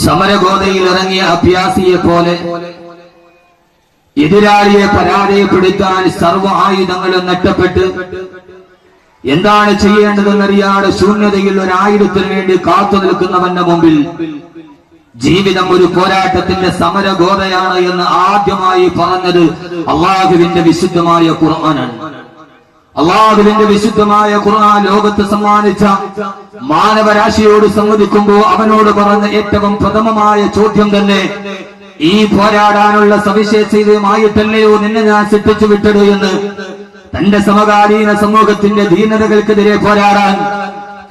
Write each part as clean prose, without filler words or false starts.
സമരഗോതയിൽ ഇറങ്ങിയ അഭ്യാസിയെ പോലെ എതിരാളിയെ പരാജയപ്പെടുത്താൻ സർവ്വ ആയുധങ്ങളും നഷ്ടപ്പെട്ട് എന്താണ് ചെയ്യേണ്ടതെന്നറിയാതെ ശൂന്യതയിൽ ഒരായുധത്തിന് വേണ്ടി കാത്തു നിൽക്കുന്നവന്റെ മുമ്പിൽ ജീവിതം ഒരു പോരാട്ടത്തിന്റെ സമരഗോതയാണ് എന്ന് ആദ്യമായി പറഞ്ഞത് അള്ളാഹുവിന്റെ വിശുദ്ധമായ ഖുർആനാണ്. അള്ളാഹുവിന്റെ വിശുദ്ധമായ ഖുർആൻ ലോകത്ത് സമ്മാനിച്ച മാനവരാശിയോട് സംവദിക്കുമ്പോൾ അവനോട് പറഞ്ഞ ഏറ്റവും പ്രഥമമായ ചോദ്യം തന്നെ ഈ പോരാടാനുള്ള സവിശേഷതയുമായിട്ടല്ലയോ നിന്നെ ഞാൻ സൃഷ്ടിച്ചു വിട്ടത് എന്ന്. തന്റെ സമകാലീന സമൂഹത്തിന്റെ ധീനതകൾക്കെതിരെ പോരാടാൻ,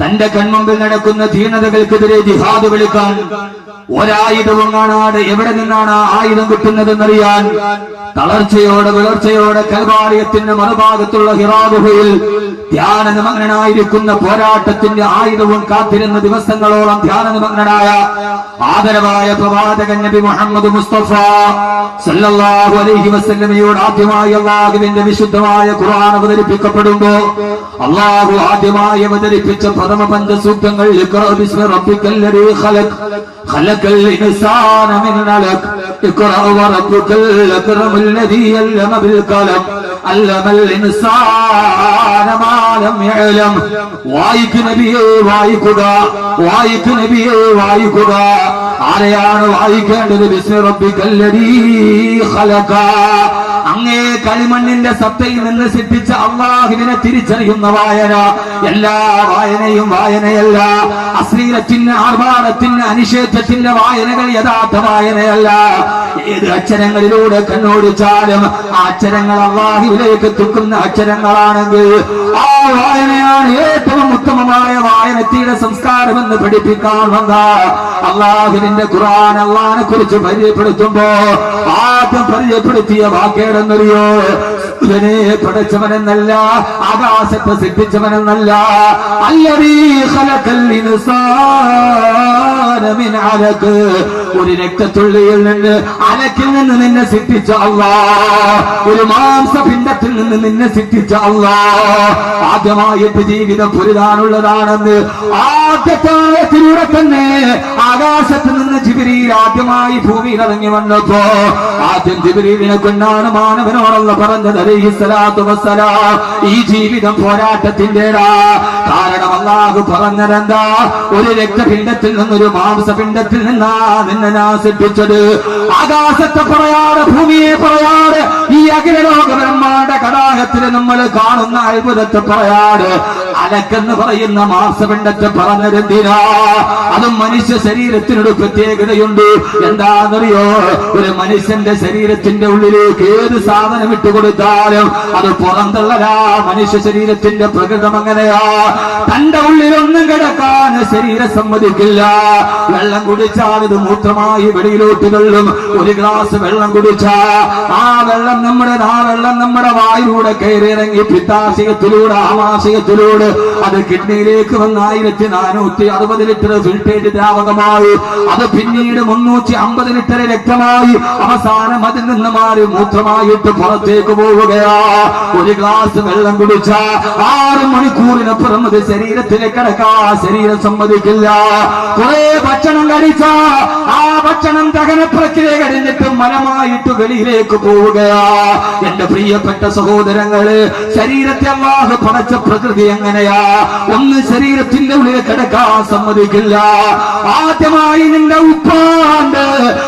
തന്റെ കൺമുമ്പിൽ നടക്കുന്ന ധീനതകൾക്കെതിരെ ജിഹാദ് വിളിക്കാൻ ഒരായുധവും കാണാതെ എവിടെ നിന്നാണ് ആയുധം കിട്ടുന്നതെന്നറിയാൻ തളർച്ചയോടെ വിളർച്ചയോടെ കൽവാലയത്തിന്റെ മറുഭാഗത്തുള്ള ഹിറാ ഗുഹയിൽ ധ്യാനനിമഗ്നനായിരിക്കുന്ന പോരാട്ടത്തിന്റെ ആയുധവും കാത്തിരുന്ന ദിവസങ്ങളോളം ധ്യാനനിമഗ്നനായ ആദരവായ പ്രവാചകൻ നബി മുഹമ്മദ് മുസ്തഫ സല്ലല്ലാഹു അലൈഹി വസല്ലമയോട് ആദ്യമായി അല്ലാഹുവിന്റെ വിശുദ്ധമായ ഖുർആൻ അവതരിപ്പിക്കപ്പെടുമ്പോ അല്ലാഹു ആദ്യമായി അവതരിപ്പിച്ച പ്രഥമ പഞ്ചസൂക്തങ്ങൾ ഇഖ്റാ ബിസ്മി റബ്ബിക്കല്ലദീ ഖലഖ് ഖലഖൽ ഇൻസാന മിൻ അലഖ് ഇഖ്റാ വറബ്ബുക്കൽ അക്രമുല്ലദീ അല്ലമ ബിൽ ഖലം അല്ലമൽ ഇൻസാന മാ ലം യഅലം. വായിക്കു നബിയേ വായിക്കുക, വായിക്കു നബിയേ വായിക്കുക. ആരെയാണ് വായിക്കേണ്ടത്? ബിസ്മി റബ്ബിക്കല്ലദീ ഖലഖ. അങ്ങേ കളിമണ്ണിന്റെ സത്തയിൽ നിന്ന് സൃഷ്ടിച്ച അള്ളാഹുവിനെ തിരിച്ചറിയുന്ന വായന. എല്ലാ വായനയും വായനയല്ല. അശ്ലീലത്തിന്, ആർഭാടത്തിന്, അനിഷേധത്തിന്റെ വായനകൾ യഥാർത്ഥ വായനയല്ല. ഏത് അക്ഷരങ്ങളിലൂടെ കണ്ണോടിച്ചാലും ആ അക്ഷരങ്ങൾ അള്ളാഹുവിലേക്ക് തുക്കുന്ന അക്ഷരങ്ങളാണെങ്കിൽ ആ വായനയാണ് ഏറ്റവും ഉത്തമമായ വായനത്തിന്റെ സംസ്കാരമെന്ന് പഠിപ്പിക്കാൻ വന്ന അള്ളാഹുവിന്റെ ഖുർആൻ അള്ളാഹിനെ കുറിച്ച് പരിചയപ്പെടുത്തുമ്പോ ആദ്യം പരിചയപ്പെടുത്തിയ വാക്കേടെന്നറിയോ? ഇവനെ പഠിച്ചവനെന്നല്ല, ആകാശത്തെ സൃഷ്ടിച്ചവനെന്നല്ല. അല്ലദീ ഖലഖൽ ഇൻസാന മിൻ അലഖ്. ഒരു രക്തത്തുള്ളിയിൽ നിന്ന്, അലക്കിൽ നിന്ന് നിന്നെ സൃഷ്ടിച്ച അല്ലാഹ്. ഒരു മാംസപിണ്ഡത്തിൽ നിന്ന് നിന്നെ സൃഷ്ടിച്ച അല്ലാഹ്. ആദ്യമായിട്ട് ജീവിതം പൊരുതാനുള്ളതാണെന്ന് ആദ്യത്തിലൂടെ തന്നെ ആകാശത്ത് നിന്ന് ജിബ്രീൽ ആദ്യമായി ഭൂമിയിൽ ഇറങ്ങി വന്നപ്പോ ആദ്യം ജിബ്രീലിനെ കൊണ്ടാണ് മാനവനോടുള്ള പറഞ്ഞത് അലൈഹിസ്സലാത്തു വസ്സലാം, ഈ ജീവിതം പോരാട്ടത്തിന്റെടാ. കാരണം അല്ലാഹു പറഞ്ഞതെന്താ? ഒരു രക്തപിണ്ഡത്തിൽ നിന്നൊരു മാംസപിണ്ഡത്തിൽ നിന്നാ നിന്നെ ഞാൻ സൃഷ്ടിച്ചത്. ആകാശത്തെ പറയാതെ, ഭൂമിയെ പറയാതെ, ഈ അഖിലലോക ബ്രഹ്മാണ്ഡ കടാഹത്തിൽ നമ്മൾ കാണുന്ന അത്ഭുതത്തെ പറയാതെ അലക്കെന്ന് പറയുന്ന മാംസപിണ്ഡത്തെ പറഞ്ഞതെന്തിനാ? അതും മനുഷ്യ ശരീരത്തിനൊരു പ്രത്യേകതയുണ്ട്. എന്താണെന്നറിയോ? ഒരു മനുഷ്യന്റെ ശരീരത്തിന്റെ ഉള്ളിലേക്ക് ഏത് സാധനം ഇട്ടുകൊടുത്താലും അത് പുറന്തള്ളലാ. മനുഷ്യ ശരീരത്തിന്റെ പ്രകൃതം അങ്ങനെയാ. തന്റെ ഉള്ളിലൊന്നും കിടക്കാൻ ശരീരം സമ്മതിക്കില്ല. വെള്ളം കുടിച്ചാൽ ഇത് മൂത്രമായി വെളിയിലോട്ട് വെള്ളം. ഒരു ഗ്ലാസ് വെള്ളം കുടിച്ചാ ആ വെള്ളം നമ്മുടെ വായിലൂടെ കയറിയിറങ്ങി പിത്താശയത്തിലൂടെ, ആമാശയത്തിലൂടെ അത് കിഡ്നിയിലേക്ക് വന്ന് 1460 ലിറ്റർ ഫിൽറ്റേറ്റ് ദ്രാവകമായി, അത് പിന്നീട് 350 ലിറ്റർ രക്തമായി, അവസാനം അതിൽ നിന്ന് മാറി മൂത്രമായിട്ട് പുറത്തേക്ക് പോവുകയാ. ഒരു ഗ്ലാസ് വെള്ളം കുടിച്ച 6 മണിക്കൂറിനപ്പുറം അത് ശരീരത്തിലേക്ക് കിടക്കാൻ ശരീരം സമ്മതിക്കില്ല. കുറെ ഭക്ഷണം കഴിച്ച ആ ഭക്ഷണം ദഹന പ്രക്രിയ കഴിഞ്ഞിട്ട് മലമായിട്ട് വെളിയിലേക്ക് പോവുകയാ. എന്റെ പ്രിയപ്പെട്ട സഹോദരങ്ങള്, ശരീരത്തെ അല്ലാഹു പടച്ച പ്രകൃതി എങ്ങനെയാ? ഒന്ന് ശരീരത്തിന്റെ ഉള്ളിൽ കിടക്കാൻ സമ്മതിക്കില്ല. ആദ്യമായി നിന്റെ ഉപ്പാണ്ട്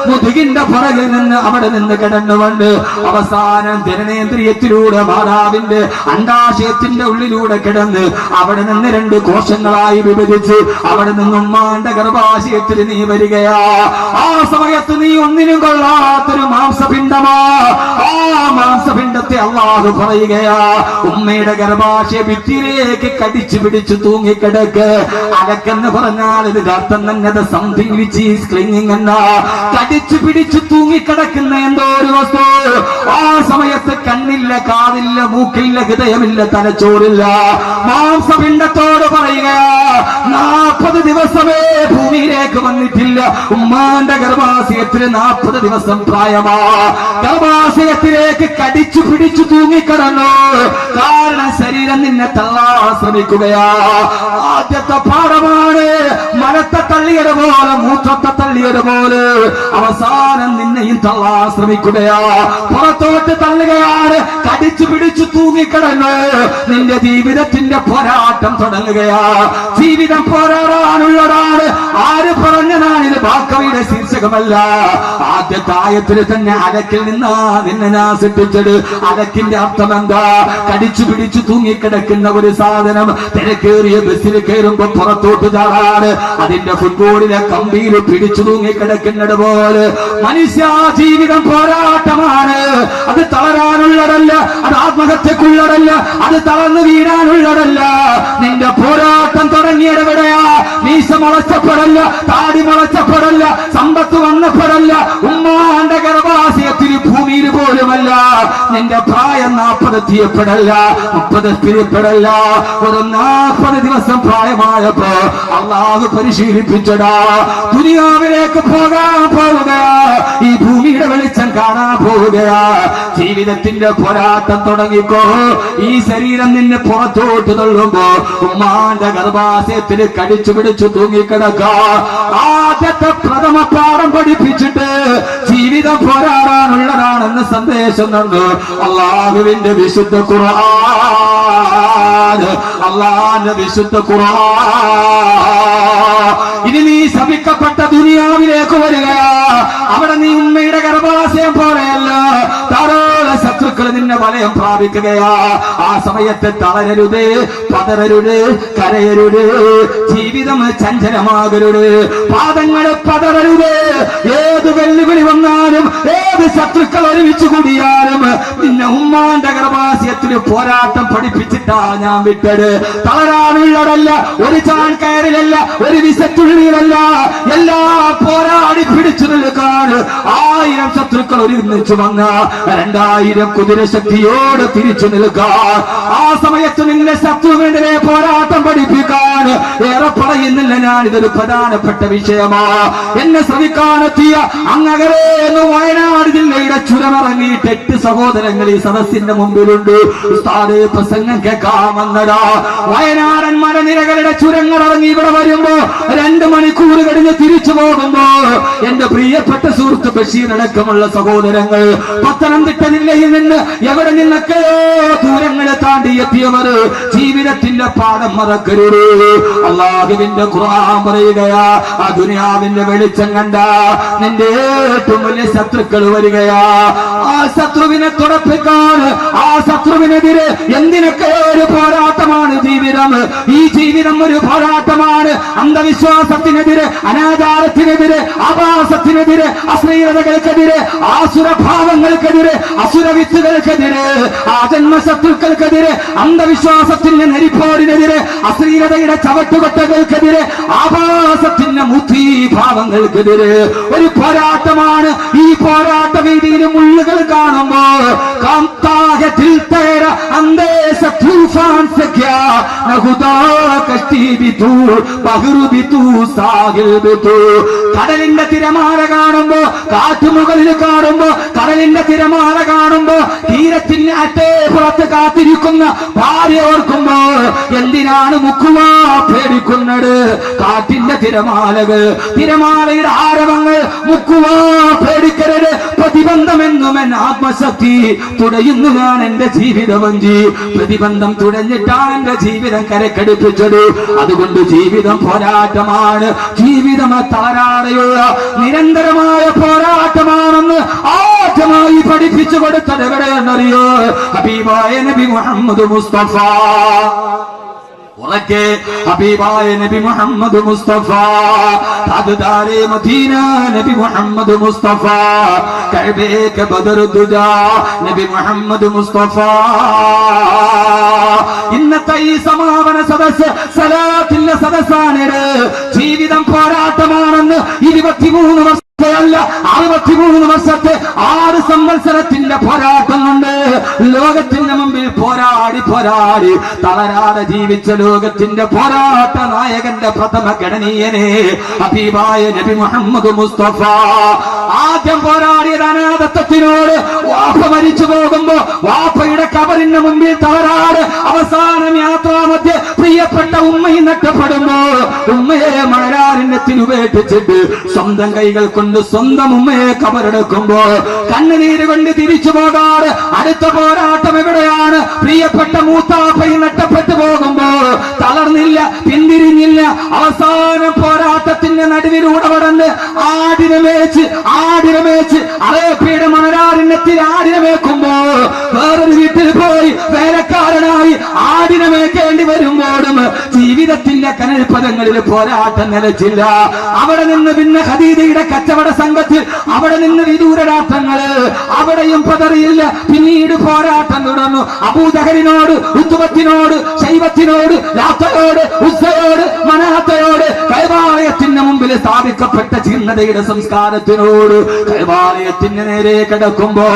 മുതുകിന്റെ പുറകിൽ നിന്ന് അവിടെ നിന്ന് കിടന്നുകൊണ്ട് അവസാനം ജനനേന്ദ്രിയത്തിലൂടെ മാതാവിന്റെ അണ്ഡാശയത്തിന്റെ ഉള്ളിലൂടെ കിടന്ന് അവിടെ നിന്ന് 2 കോശങ്ങളായി വിഭജിച്ച് അവിടെ നിന്നും ഉമ്മാന്റെ ഗർഭാശയത്തിൽ നീ വരികയാ. ആ സമയത്ത് നീ ഒന്നിനും കൊള്ളാത്തൊരു മാംസപിണ്ഡമാ. ആ മാംസപിണ്ഡത്തെ അല്ലാഹു പറയുകയാ, ഉമ്മയുടെ ഗർഭാശയ ഭിത്തിയിലേക്ക് കടിച്ചു പിടിച്ചു തൂങ്ങിക്കിടക്ക്. അലക്കെന്ന് പറഞ്ഞാൽ ഇത് അർത്ഥം തന്നെ സംതിങ് വിച്ച് ഈസ് ക്ലിങ്ങിങ് എന്ന കടിച്ചു പിടിച്ചു തൂങ്ങിക്കിടക്കുന്ന എന്തോ ഒരു വസ്തു. ആ സമയത്ത് കണ്ണില്ല, കാതില്ല, മൂക്കില്ല, ഹൃദയമില്ല, തലച്ചോറില്ല. മാംസപിണ്ഡത്തോട് പറയുകയാ, 40 ദിവസമേ ഭൂമിയിലേക്ക് വന്നിട്ടില്ല. ഉമ്മാന്റെ ഗർഭാശയത്തിൽ 40 ദിവസം പ്രായമാ. ഗർഭാശയത്തിലേക്ക് കടിച്ചു പിടിച്ചു തൂങ്ങിക്കിടന്നു. കാരണം ശരീരം നിന്നെ തള്ളാൻ ശ്രമിക്കുകയാ. ആദ്യത്തെ പാഠമാണ് മലത്തെ തള്ളിയുടെ പോലെ മൂത്രത്തെ തള്ളി തള്ളിയതുപോലെ അവസാനം നിന്നെയും തള്ളാൻ ശ്രമിക്കുകയാ, പുറത്തോട്ട് തള്ളുകയാണ്. കടിച്ചു പിടിച്ചു തൂങ്ങിക്കിടന്ന് നിന്റെ ജീവിതത്തിന്റെ പോരാട്ടം തുടങ്ങുകയാ. ജീവിതം പോരാടാനുള്ളതാണ്. ആര് പറഞ്ഞതാണിത്? ബാക്കവിയുടെ ശീർഷകമല്ല. ആദ്യത്തെ ആയത്തിൽ തന്നെ അലക്കിൽ നിന്നാ നിന്നെ ഞാൻ സൃഷ്ടിച്ചത്. അലക്കിന്റെ അർത്ഥം എന്താ? കടിച്ചു പിടിച്ചു തൂങ്ങിക്കിടക്കുന്ന ഒരു സാധനം തിരക്കേറിയ ബസ്സിൽ കയറുമ്പോ പുറത്തോട്ട് ചാടാണ്. അതിന്റെ ഫുട്ബോളിലെ കമ്പിയിൽ പിടിച്ചു തൂങ്ങിക്കിടക്കുന്നത് പോലെ മനുഷ്യ ജീവിതം പോരാട്ടമാണ്. അത് തളരാനുള്ളതല്ല, അത് ആത്മഹത്യക്കുള്ളതല്ല, അത് തളർന്നു വീഴാനുള്ളതല്ല. നിന്റെ പോരാട്ടം തുടങ്ങിയതെവിടെയാ? മീശ മുളച്ചപ്പെടല്ല, താടി മുളച്ചപ്പെടല്ല, സമ്പത്ത് വന്നപ്പെടല്ല, ഉമ്മാന്റെ ഗർഭാശയത്തിൽ ഭൂമിയിൽ പോലുമല്ല. നിന്റെ പ്രായം 40 എത്തിയപ്പെടല്ല, 30 എത്തിയപ്പെടല്ല. ഒരു 40 ദിവസം പ്രായമായപ്പോ അള്ളാഹു പരിശീലിപ്പിച്ചടാ. ദുനിയാവിലേക്ക് പോകാൻ പോവുകയാ, ഈ ഭൂമിയുടെ വെളിച്ചം കാണാൻ പോവുകയാ. ജീവിതത്തിന്റെ പോരാട്ടം തുടങ്ങിക്കോ. ഈ ശരീരം നിന്നെ പുറത്തോട്ട് തള്ളുമ്പോ ഉമ്മാന്റെ ഗർഭാശയത്തിൽ കടിച്ചു പിടിച്ചു തൂങ്ങിക്കിടക്കാ. ആദ്യത്തെ പ്രഥമ പാഠം പഠിപ്പിച്ചിട്ട് ജീവിതം പോരാടാനുള്ളതാണെന്ന് സന്ദേശം തന്നു അള്ളാഹുവിന്റെ വിശുദ്ധ ഖുർആൻ. അള്ളാഹുവിന്റെ വിശുദ്ധ ഖുർആൻ. ഇനി നീ ശപിക്കപ്പെട്ട ദുനിയാവിലേക്ക് വരികയാ. അവിടെ നീ ഉമ്മയുടെ ഗർഭാശയം പോലെയല്ല, ധാരാളം ശത്രുക്കൾ നിന്നെ വലയം പ്രാപിക്കുകയാ. ആ സമയത്ത് തളരരുത്, പതറരുത്, കരയരുത്, ജീവിതം ചഞ്ചലമാകരുത്, പാദങ്ങൾ പതറരുത്. ഏത് വെല്ലുവിളി വന്നാലും, ഏത് ശത്രുക്കൾ ഒരുമിച്ച് കൂടിയാലും നിന്നെ ഉമ്മാന്റെ ഗർഭാശയത്തിൽ പോരാട്ടം പഠിപ്പിച്ചിട്ടാ ഞാൻ വിട്ടത്. തളരാനുള്ളതല്ല, ഒരു ചാൻ കയറിലല്ല, ഒരു വിസത്തുള്ളിലല്ല, എല്ലാം പോരാടി പിടിച്ചു നിൽക്കാൻ 1000 ശത്രുക്കൾ ഒരുമിച്ച് വന്ന 2000 കുതിരശക്തിയോട് തിരിച്ചു നിൽക്കാൻ. ആ സമയത്ത് നിന്നെ ശത്രുവിനെതിരെ പോരാട്ടം പഠിപ്പിക്കാൻ ഏറെ പറയുന്നില്ല ഞാൻ. ഇതൊരു പ്രധാനപ്പെട്ട വിഷയമാ. എന്നെ ശ്രമിക്കാനെത്തിയ അങ്ങകരേന്ന് വയനാട് ജില്ലയുടെ ചുരമിറങ്ങിയിട്ട് 8 സഹോദരങ്ങൾ ഈ സദസ്സിന്റെ മുമ്പിലുണ്ട്. ഉസ്താദേ പ്രസംഗം കേൾക്കാമെന്നടാ. വയനാടൻ മലനിരകളുടെ ചുരങ്ങൾ ഇറങ്ങി ഇവിടെ വരുമ്പോ 2 മണിക്കൂർ കഴിഞ്ഞ് തിരിച്ചു പോകുമ്പോ എന്റെ പ്രിയപ്പെട്ട സുഹൃത്ത് ബഷീർ അടക്കമുള്ള സഹോദരങ്ങൾ പത്തനംതിട്ട ജില്ലയിൽ നിന്ന് എവിടെ നിന്നൊക്കെ ദൂരങ്ങളെ താണ്ടി എത്തിയവർ ജീവിതത്തിന്റെ പാഠം മറക്കരുത്. അള്ളാഹുവിന്റെ ഖുർആൻ പറയുകയാ, ആ ദുനിയാവിന്റെ വെളിച്ചം കണ്ട നിന്റെ ഏറ്റവും വലിയ ശത്രുക്കൾ വരികയാ. ആ ശത്രുവിനെ തുറപ്പിക്കാൻ, ആ ശത്രുവിനെതിരെ എന്തിനൊക്കെ ഒരു പോരാട്ടമാണ് ജീവിതം. ഈ ജീവിതം ഒരു പോരാട്ടമാണ്. അന്ധവിശ്വാസത്തിനെതിരെ, അനാചാരത്തിനെതിരെ, ആഭാസത്തിനെതിരെ, അശ്ലീലതകൾക്കെതിരെ, ആസുരഭാവങ്ങൾക്കെതിരെ, അസുരവിത്തുകൾക്കെതിരെ, ആ ജന്മശത്രുക്കൾക്കെതിരെ, അന്ധവിശ്വാസത്തിന്റെ നെരിപ്പോടിനെതിരെ, അശ്ലീലതയുടെ ചവട്ടുകൊട്ടകൾക്കെതിരെ, ആഭാസത്തിന്റെ മുത്തീഭാവങ്ങൾക്കെതിരെ ഒരു പോരാട്ടമാണ്. ഈ പോരാട്ട വീതിയിൽ മുള്ളുകൾ കാണുമ്പോ കടലിന്റെ തിരമാല കാണുമ്പോ, കാറ്റുമുകളിൽ കാണുമ്പോ, കടലിന്റെ തിരമാല കാണുമ്പോ തീരത്തിന് അറ്റേ പുറത്ത് കാത്തിരിക്കുന്ന ഭാര്യ ഓർക്കുമ്പോ എന്തിനാണ് മുക്കുവാ പേടിക്കുന്നത്? കാറ്റിന്റെ തിരമാലകൾ, തിരമാലയുടെ ആരവങ്ങൾ മുക്കുവാ പേടിക്കരുത്. പ്രതിബന്ധമെന്നും എൻ ആത്മശക്തി തുടയുന്നു ഞാൻ എന്റെ ജീവിതവഞ്ചി. പ്രതിബന്ധം തുടഞ്ഞിട്ടാണ് എന്റെ ജീവിതം കരക്കടിപ്പിച്ചത്. അതുകൊണ്ട് ജീവിതം പോരാട്ടമാണ്. ജീവിതം തളരാതെയുള്ള നിരന്തരമായ പോരാട്ടമാണെന്ന് ആദ്യമായി പഠിപ്പിച്ചു കൊടുത്തത് എവിടെയെന്നറിയോ? ഹബീബായ നബി മുഹമ്മദ് മുസ്തഫ. ഉറക്കെ ഹബീബായ നബി മുഹമ്മദ് മുസ്തഫ. താജ്ദാരെ മദീന നബി മുഹമ്മദ് മുസ്തഫ. കഅബേക ബദറുദ്ദുജാ നബി മുഹമ്മദ് മുസ്തഫ. ഇന്നത്തെ ഈ സമാപന സദസ്സ് സലാത്തിന്റെ സദസ്സാണ്. ജീവിതം പോരാട്ടമാണെന്ന് 23 വർഷം അല്ല 63 വർഷത്തെ 6 സംവത്സരത്തിന്റെ പോരാട്ടം കൊണ്ട് ലോകത്തിന്റെ മുമ്പിൽ പോരാടി പോരാടി തളരാതെ ജീവിച്ച ലോകത്തിന്റെ പോരാട്ട നായകന്റെ പ്രഥമ ഗണനീയനെ ഹബീബായ നബി മുഹമ്മദ് മുസ്തഫ. ആദ്യം പോരാടിയത് അനാഥത്വത്തിനോട്. വാപ്പ മരിച്ചു പോകുമ്പോ വാപ്പയുടെ കബറിന് മുമ്പിൽ തളരാട്. അവസാനം യാത്രാമധ്യ പ്രിയപ്പെട്ട ഉമ്മയും നഷ്ടപ്പെടുമ്പോ ഉമ്മയെ മണരാരണ്യത്തിൽ ഉപേക്ഷിച്ചിട്ട് സ്വന്തം കൈകൾ കൊണ്ട് സ്വന്തം ഉമ്മയെ കബറെടുക്കുമ്പോ കണ്ണുനീര് കൊണ്ട് തിരിച്ചു പോകാറ്. അടുത്ത പോരാട്ടം എവിടെയാണ്? പ്രിയപ്പെട്ട മൂത്താപ്പയും നഷ്ടപ്പെട്ടു പോകുമ്പോ തളർന്നില്ല, പിന്തിരിഞ്ഞില്ല. അവസാനം പോരാട്ടത്തിന്റെ നടുവിലൂടെ കടന്ന് ആടിനെ മേച്ച് അറേബ്യയുടെ മണരാരണ്യത്തിൽ ആടിനെ മേക്കുമ്പോ വേറൊരു വീട്ടിൽ പോയി വേലക്കാരനായി ആടിനെ മേക്കേണ്ടി വരുമ്പോഴും ജീവിതത്തിന്റെ കനൽപദങ്ങളിൽ പോരാട്ടം നിലച്ചില്ല. അവിടെ നിന്ന് പിന്നെ ഖദീജയുടെ കച്ചവട സംഘത്തിൽ അവിടെ നിന്ന് വിദൂരരാഷ്ട്രങ്ങള് അവിടെയും പതറിയില്ല. പിന്നീട് പോരാട്ടം തുടർന്നു. അബൂജഹലിനോട്, ഉത്ബത്തിനോട്, ശൈബത്തിനോട്, ലാത്തയോട്, ഉസ്സയോട്, മനാത്തയോട്, കൈവാലയത്തിന് മുമ്പിൽ സ്ഥാപിക്കപ്പെട്ട ചിഹ്നതയുടെ സംസ്കാരത്തിനോട് കൈവാലയത്തിന് നേരെ കിടക്കുമ്പോ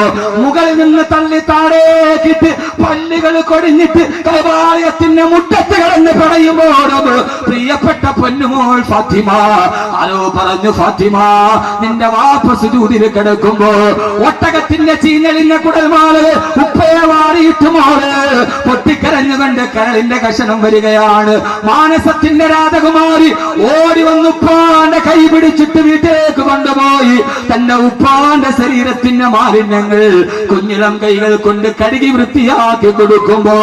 മുകളിൽ നിന്ന് തള്ളി താഴേക്കിട്ട് പല്ലുകൾ കൊടിഞ്ഞിട്ട് കൈവാലയത്തിന്റെ മുറ്റത്ത് കിടന്ന് പറയുമ്പോഴും പ്രിയപ്പെട്ട പൊന്നുമോൾ ഫാത്തിമ ആരോ പറഞ്ഞു, ഫാത്തിമ നിന്റെ വാപ്പ സുജൂദിൽ കിടക്കുമ്പോ ഒട്ടകത്തിന്റെ ചീഞ്ഞളിഞ്ഞ കുടൽമാള് ഉപ്പയെ വാരിയിട്ട് മോള് പൊട്ടിക്കരഞ്ഞുകൊണ്ട് കരളിന്റെ കഷണം വരികയാണ്. മാനസത്തിന്റെ രാജകുമാരി ഓടി വന്ന് ഉപ്പാന്റെ കൈ പിടിച്ചിട്ട് വീട്ടിലേക്ക് കൊണ്ടുപോയി തന്റെ ഉപ്പാന്റെ ശരീരത്തിന്റെ മാലിന്യങ്ങൾ കുഞ്ഞിളം കൈകൾ കൊണ്ട് കഴുകി വൃത്തിയാക്കി കൊടുക്കുമ്പോ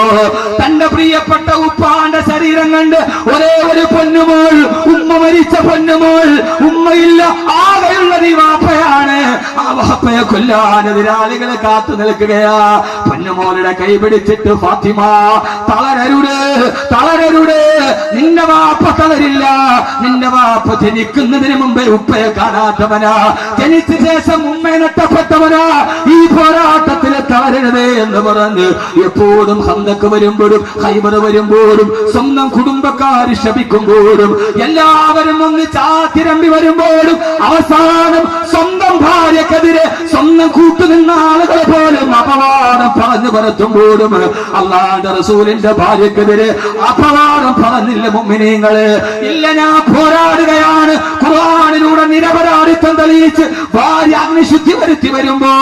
തന്റെ പ്രിയപ്പെട്ട ഉപ്പാന്റെ ശരീരം കണ്ട് ഒരേ ഒരു പൊന്നുമോൾ, ഉമ്മ മരിച്ച പൊന്നുമോൾ, ഉമ്മയില്ല ആകെയുള്ളത് ഈ വാപ്പയാണ്. ആ വാപ്പയെ കൊല്ലാൻ എതിരാളികളെ കാത്തു നിൽക്കുകയാ. പൊന്നുമോളുടെ കൈ പിടിച്ചിട്ട് ഫാത്തിമ തളരരുത്, നിന്റെ വാപ്പ തളരില്ല. നിന്റെ വാപ്പ ജനിക്കുന്നതിന് മുമ്പേ ഉപ്പയെ കാണാത്തവനാ, ജനിച്ച ശേഷം ഉമ്മയെ നഷ്ടപ്പെട്ടവനാ. ഈ പോരാട്ടത്തിൽ തളരരുത് എന്ന് പറഞ്ഞ് എപ്പോഴും ഹന്തക്ക് വരുമ്പോഴും ഖൈബർ വരുമ്പോഴും സ്വന്തം കുടുംബക്കാർ ശപിക്കുമ്പോഴും എല്ലാവരും ഒന്ന് ചാത്തിരമ്പി വരുമ്പോഴും അവസാനം സ്വന്തം ഭാര്യക്കെതിരെ സ്വന്തം കൂട്ടുനിന്ന ആളുകളെ പോലും അപവാദം പറഞ്ഞു പരത്തുമ്പോഴും അല്ലാഹുവിന്റെ റസൂലിന്റെ ഭാര്യക്കെതിരെ അപവാദം പറഞ്ഞില്ല മുഅ്മിനീങ്ങളെ. ഇല്ല, ഞാൻ പോരാടുകയാണ്. ഖുർആനിലൂടെ നിരപരാധിത്വം തെളിയിച്ച് ഭാര്യ അഗ്നിശുദ്ധി വരുത്തി വരുമ്പോ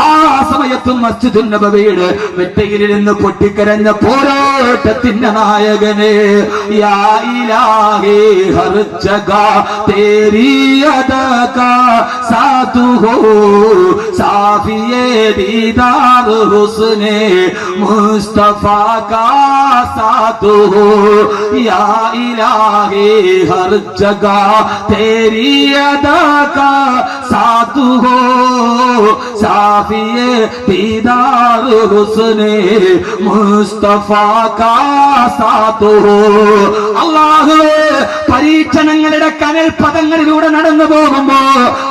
ആ സമയത്തും മസ്ജിദുൻ നബവിയുടെ വെട്ടയിലിരുന്ന് പൊട്ടിക്കരഞ്ഞ പോരാട്ടത്തിന്റെ നായകനെ യാ ഇലാഹി ഹർ ജഗാ തേരി അദാ കാ സാതു ഹോ സാഫിയേ ദീദാർ ഹുസ്നെ മുസ്തഫാ കാ സാതു ഹോ യാ ഇലാഹി ഹർ ജഗാ തേരി അദാ കാ സാതു ഹോ സാഫിയേ ദീദാർ ഹുസ്നെ മുസ്തഫാ കാ സാതു ഹോ. അല്ലാഹുവേ, പരീക്ഷണങ്ങളുടെ കനൽ പദങ്ങളിലൂടെ നടന്നു പോകുമ്പോ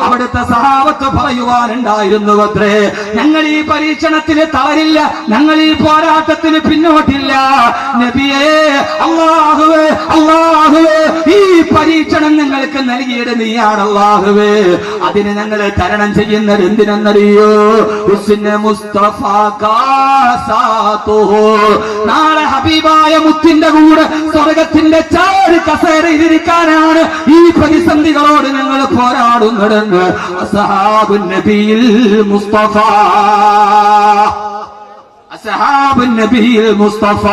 അവിടുത്തെ സഹാബത്ത് പറയുവാനുണ്ടായിരുന്നു അത്രേ, ഞങ്ങൾ ഈ പരീക്ഷണത്തിൽ തളരില്ല, ഞങ്ങൾ ഈ പോരാട്ടത്തിൽ പിന്നോട്ടില്ല. നബിയേ, അല്ലാഹുവേ, ഈ പരീക്ഷണം ഞങ്ങൾക്ക് നൽകിയത് നീയാണ് അല്ലാഹുവേ. അതിന് ഞങ്ങൾ തരണം ചെയ്യുന്നത് എന്തിനെന്നറിയോ? ഹുസ്നെ മുസ്തഫ കാ സാതു ഹോ. നാളെ ഹബീബായ മുത്തിന്റെ കൂടെ സ്വർഗത്തിന്റെ ചാര് കസേരയിലിരിക്കാനാണ് ഈ പ്രതിസന്ധികളോട് ഞങ്ങൾ പോരാടുന്നതെന്ന് അസ്ഹാബുൻ നബിയിൽ മുസ്തഫ, അസ്ഹാബുൻ നബിയിൽ മുസ്തഫ.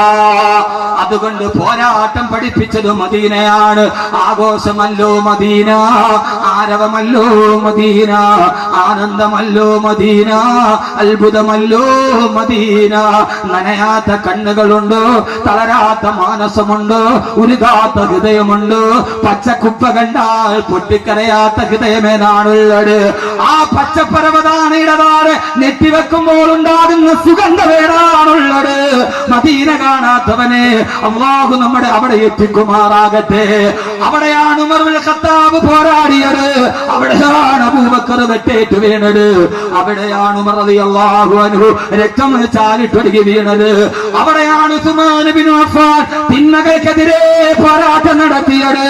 അതുകൊണ്ട് പോരാട്ടം പഠിപ്പിച്ചത് മദീനയാണ്. ആഘോഷമല്ലോ മദീന, ആരവമല്ലോ മദീന, ആനന്ദമല്ലോ മദീന, അത്ഭുതമല്ലോ മദീന. നനയാത്ത കണ്ണുകളുണ്ടോ, തളരാത്ത മാനസമുണ്ടോ, ഉരുകാത്ത ഹൃദയമുണ്ടോ? പച്ചക്കുപ്പ കണ്ടാൽ പൊട്ടിക്കരയാത്ത ഹൃദയമേതാണുള്ളത്. ആ പച്ചപ്പരവതാണിടതാണ് നെറ്റിവെക്കുമ്പോൾ ഉണ്ടാകുന്ന സുഗന്ധമേതാണുള്ളത്. മദീന കാണാത്തവനെ അല്ലാഹു നമ്മുടെ അവിടെ എത്തിക്കുമാറാകട്ടെ. അവിടെയാണ് ഉമർ ഇബ്നുൽ ഖത്താബ് പോരാടിയത്, അവിടെയാണ് അബൂബക്കർ വെട്ടേറ്റ് വീണത്, അവിടെയാണ് ഉമർ റളിയല്ലാഹു അൻഹു രക്തം ചാലിട്ടൊഴുകി വീണത്, അവിടെയാണ് ഉസ്മാൻ ഇബ്നു അഫ്ഫാൻ തിന്മകൾക്കെതിരെ പോരാട്ടം നടത്തിയത്,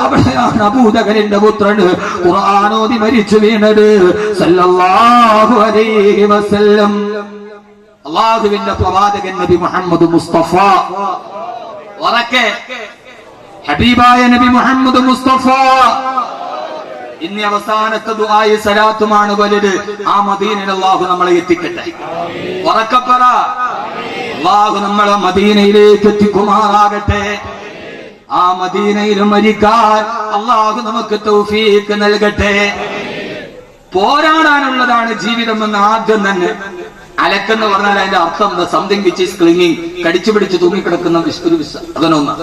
അവിടെയാണ് അബൂജഹലിന്റെ പുത്രൻ ഖുർആൻ ഓതി മരിച്ചു വീണത് സല്ലല്ലാഹു അലൈഹി വസല്ലം. അല്ലാഹുവിന്റെ പ്രവാചകൻ നബി മുഹമ്മദ് മുസ്തഫ, ഉറക്കെ ഹബീബായ നബി മുഹമ്മദ് മുസ്തഫ ഇനി അവസാനത്തെ ദുആയി സലാത്തുമാണ് വലുത്. ആ മദീനയിൽ അല്ലാഹു നമ്മളെ എത്തിക്കട്ടെ. ഉറക്കപ്പറ, അല്ലാഹു നമ്മളെ മദീനയിലേക്ക് എത്തിക്കുമാറാകട്ടെ. ആ മദീനയിൽ മരിക്കാൻ അല്ലാഹു നമുക്ക് തൗഫീഖ് നൽകട്ടെ. പോരാടാനുള്ളതാണ് ജീവിതം എന്ന് ആദ്യം തന്നെ. അലക്കെന്ന് പറഞ്ഞാൽ അതിന്റെ അർത്ഥം സംതിങ് വിച്ച് ഈസ് ക്ലിങ്ങിങ്, കടിച്ചു പിടിച്ച് തൂങ്ങിക്കിടക്കുന്ന അതൊന്നൊന്ന്.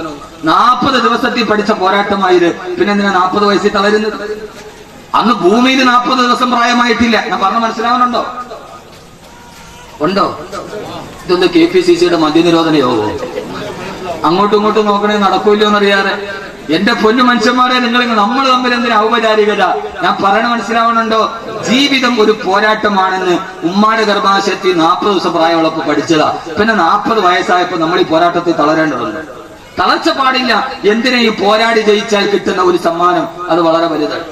40 ദിവസത്തിൽ പഠിച്ച പോരാട്ടമായത്. പിന്നെ എന്തിനാ 40 വയസ്സിൽ തളരുന്നത്? അന്ന് ഭൂമിയിൽ 40 ദിവസം പ്രായമായിട്ടില്ല. ഞാൻ പറഞ്ഞ മനസ്സിലാവുന്നുണ്ടോ? ഉണ്ടോ? ഇതൊന്ന് KPCCയുടെ മദ്യനിരോധന യോഗമോ? അങ്ങോട്ടും ഇങ്ങോട്ടും നോക്കണേ നടക്കൂല്ലോ എന്നറിയാതെ. എന്റെ പൊന്നു മനുഷ്യന്മാരെ, നമ്മൾ തമ്മിൽ എന്തിനാ ഔപചാരികത? ഞാൻ പറയണ മനസ്സിലാവണുണ്ടോ? ജീവിതം ഒരു പോരാട്ടമാണെന്ന് ഉമ്മാടെ ഗർഭാശയത്തിൽ 40 ദിവസം പ്രായമുള്ളപ്പോ പഠിച്ചതാ. പിന്നെ 40 വയസ്സായപ്പോ നമ്മൾ ഈ പോരാട്ടത്തിൽ തളരേണ്ടതുണ്ട്. തളർച്ച പാടില്ല. എന്തിനാ ഈ പോരാടി ജയിച്ചാൽ കിട്ടുന്ന ഒരു സമ്മാനം അത് വളരെ വലുതാണ്.